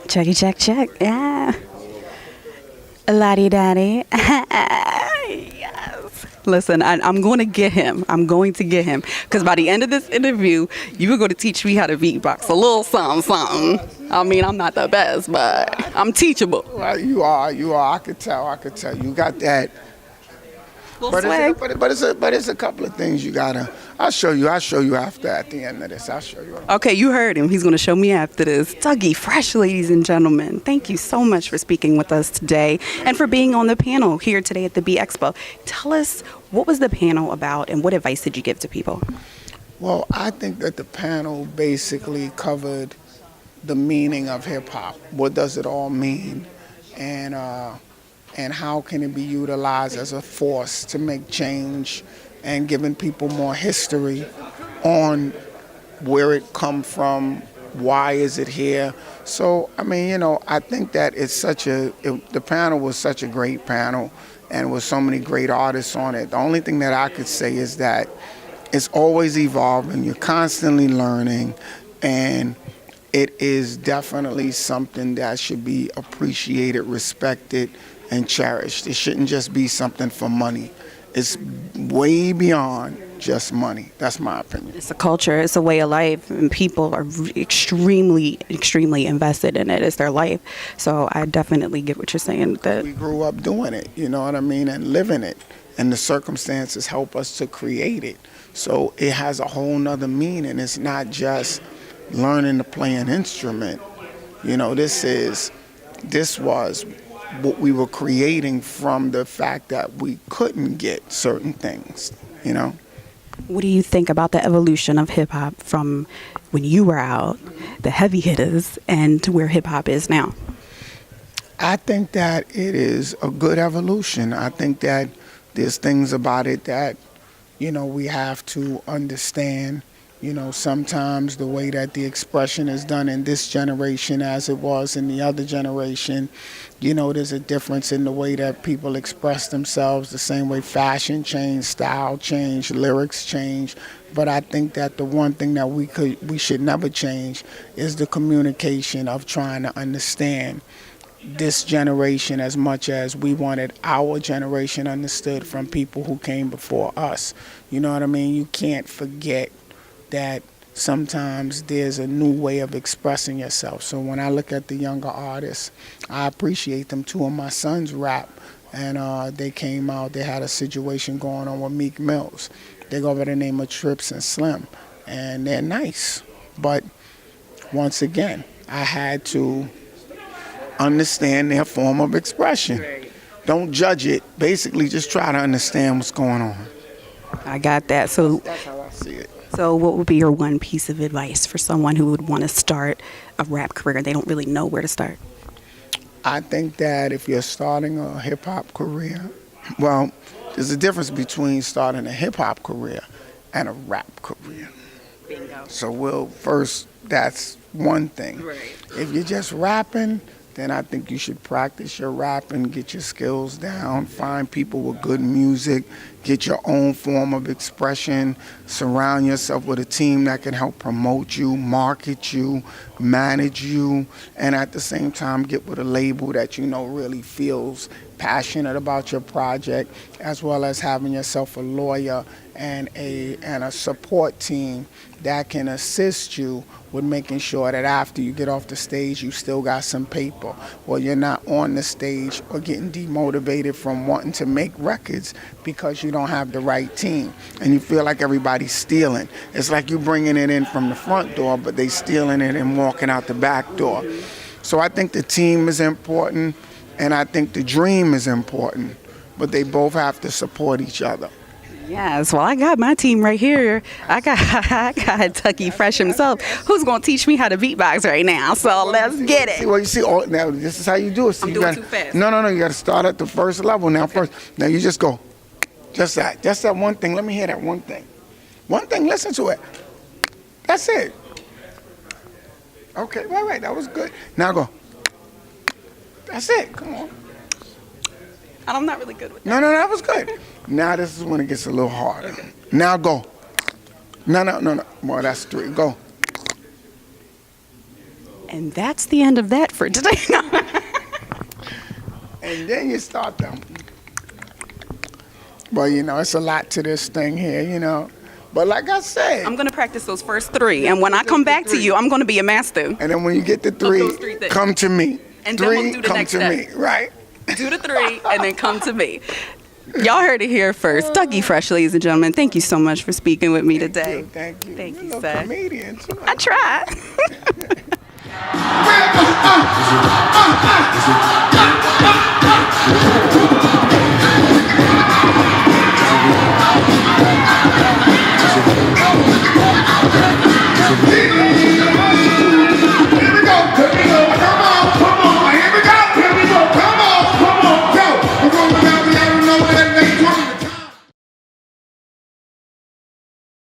Checky, check, check. Yeah. Lottie daddy. Yes. Listen, I'm going to get him. I'm going to get him. Because by the end of this interview, you were going to teach me how to beatbox. A little something, something. I mean, I'm not the best, but I'm teachable. Well, you are. I could tell. You got that. Little But swag. it's a couple of things you gotta. I'll show you after at the end of this. I'll show you. Okay, you heard him. He's going to show me after this. Dougie Fresh, ladies and gentlemen. Thank you so much for speaking with us today and for being on the panel here today at the Beat Expo. Tell us, what was the panel about and what advice did you give to people? Well, I think that the panel basically covered the meaning of hip hop. What does it all mean? And how can it be utilized as a force to make change and giving people more history on where it come from, why is it here. So, I mean, I think that the panel was such a great panel and with so many great artists on it. The only thing that I could say is that it's always evolving, you're constantly learning, and it is definitely something that should be appreciated, respected, and cherished. It shouldn't just be something for money. It's way beyond just money. That's my opinion. It's a culture, it's a way of life, and people are extremely, extremely invested in it. It's their life. So I definitely get what you're saying. That We grew up doing it, you know what I mean, and living it. And the circumstances help us to create it. So it has a whole nother meaning. It's not just learning to play an instrument. This was what we were creating from the fact that we couldn't get certain things. What do you think about the evolution of hip hop from when you were out, the heavy hitters, and to where hip hop is now? I think that it is a good evolution. I think that there's things about it that, we have to understand. Sometimes the way that the expression is done in this generation as it was in the other generation, there's a difference in the way that people express themselves, the same way fashion changed, style changed, lyrics changed. But I think that the one thing that we should never change is the communication of trying to understand this generation as much as we wanted our generation understood from people who came before us. You know what I mean? You can't forget that sometimes there's a new way of expressing yourself. So when I look at the younger artists, I appreciate them. Two of my sons rap, and they came out, they had a situation going on with Meek Mills. They go by the name of Trips and Slim, and they're nice. But once again, I had to understand their form of expression. Don't judge it. Basically, just try to understand what's going on. I got that. So That's how I see it. So what would be your one piece of advice for someone who would want to start a rap career and they don't really know where to start? I think that if you're starting a hip-hop career, well, there's a difference between starting a hip-hop career and a rap career. Bingo. So first, that's one thing. Right. If you're just rapping, then I think you should practice your rapping, get your skills down, find people with good music, get your own form of expression, surround yourself with a team that can help promote you, market you, manage you, and at the same time get with a label that really feels passionate about your project, as well as having yourself a lawyer and a support team that can assist you with making sure that after you get off the stage, you still got some paper, or you're not on the stage or getting demotivated from wanting to make records because you don't have the right team and you feel like everybody's stealing. It's like you bringing it in from the front door, but they stealing it and walking out the back door. So I think the team is important, and I think the dream is important, but they both have to support each other. Yes, well, I got my team right here. I got Dougie Fresh himself, who's going to teach me how to beatbox right now. So let's get it. Well, you see, now this is how you do it. See, I'm doing too fast. No, you got to start at the first level. Now, first, now you just go, just that one thing. Let me hear that one thing. One thing, listen to it. That's it. Okay, right, that was good. Now go. That's it, come on. I'm not really good with that. No, that was good. Now this is when it gets a little harder. Okay. Now go. No. Well, that's three. Go. And that's the end of that for today. And then you start them. Well, it's a lot to this thing here. But like I said, I'm going to practice those first 3. And when I come back to you, I'm going to be a master. and then when you get to those 3, 3 things. come to me. And then 3, we'll do the come next to step. me. Right. Do the 3 and then come to me. Y'all heard it here first. Dougie Fresh, ladies and gentlemen, thank you so much for speaking with me today. Thank you. Thank You're you, a little sir. comedian, too. I tried.